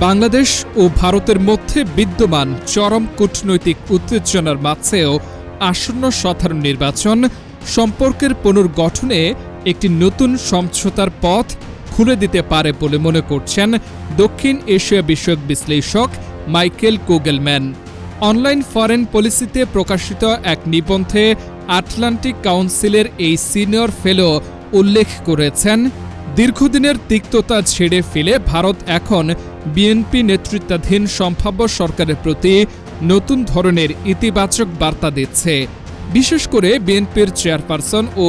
বাংলাদেশ ও ভারতের মধ্যে বিদ্যমান চরম কূটনৈতিক উত্তেজনার মাঝেও আসন্ন সাধারণ নির্বাচন সম্পর্কের পুনর্গঠনে একটি নতুন সমঝোতার পথ খুলে দিতে পারে বলে মনে করছেন দক্ষিণ এশিয়া বিষয়ক বিশ্লেষক মাইকেল কুগেলম্যান। অনলাইন ফরেন পলিসিতে প্রকাশিত এক নিবন্ধে আটলান্টিক কাউন্সিলের এই সিনিয়র ফেলো উল্লেখ করেছেন, দীর্ঘদিনের তিক্ততা ছেড়ে ফেলে ভারত এখন বিএনপি নেতৃত্বাধীন সম্ভাব্য সরকারের প্রতি নতুন ধরনের ইতিবাচক বার্তা দিচ্ছে। বিশেষ করে বিএনপির চেয়ারপারসন ও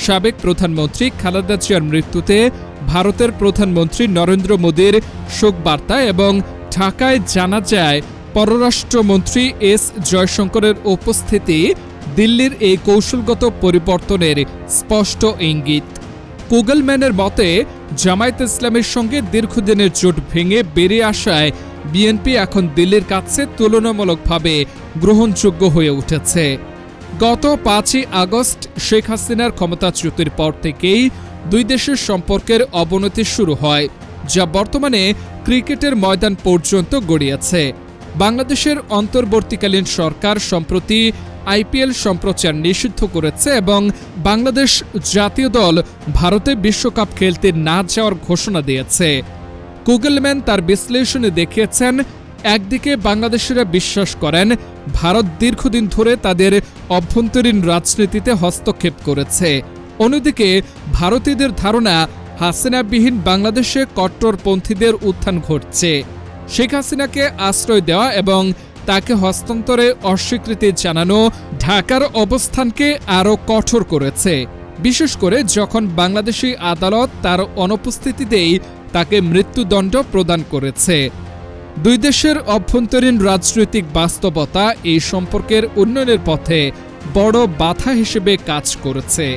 সাবেক প্রধানমন্ত্রী খালেদা জিয়ার মৃত্যুতে ভারতের প্রধানমন্ত্রী নরেন্দ্র মোদীর শোকবার্তা এবং ঢাকায় জানা যায় পররাষ্ট্রমন্ত্রী এস জয়শঙ্করের উপস্থিতি দিল্লির এই কৌশলগত পরিবর্তনের স্পষ্ট ইঙ্গিত। কুগেলম্যানের মতে জামায়াত ইসলামের সঙ্গে দীর্ঘদিনের জোট ভেঙে বেরিয়ে আসায় বিএনপি এখন দিল্লির কাছে তুলনামূলকভাবে গ্রহণযোগ্য হয়ে উঠেছে। গত 5ই আগস্ট শেখ হাসিনার ক্ষমতাচ্যুতির পর থেকেই দুই দেশের সম্পর্কের অবনতি শুরু হয়, যা বর্তমানে ক্রিকেটের ময়দান পর্যন্ত গড়িয়েছে। বাংলাদেশের অন্তর্বর্তীকালীন সরকার সম্প্রতি আইপিএল সম্প্রচার নিষিদ্ধ করেছে এবং বাংলাদেশ জাতীয় দল ভারতে বিশ্বকাপ খেলতে না যাওয়ার ঘোষণা দিয়েছে। কুগেলম্যান তার বিশ্লেষণে দেখিয়েছেন, একদিকে বাংলাদেশিরা বিশ্বাস করেন ভারত দীর্ঘদিন ধরে তাদের অভ্যন্তরীণ রাজনীতিতে হস্তক্ষেপ করেছে, অন্যদিকে ভারতীয়দের ধারণা হাসিনাবিহীন বাংলাদেশে কট্টরপন্থীদের উত্থান ঘটছে। শেখ হাসিনাকে আশ্রয় দেওয়া এবং তাকে হস্তান্তরে অস্বীকৃতি জানানো ঢাকার অবস্থানকে আরও কঠোর করেছে, বিশেষ করে যখন বাংলাদেশি আদালত তার অনুপস্থিতিতেই তাকে মৃত্যুদণ্ড প্রদান করেছে। দুই দেশের অভ্যন্তরীণ রাজনৈতিক বাস্তবতা এই সম্পর্কের উন্নয়নের পথে বড় বাধা হিসেবে কাজ করেছে।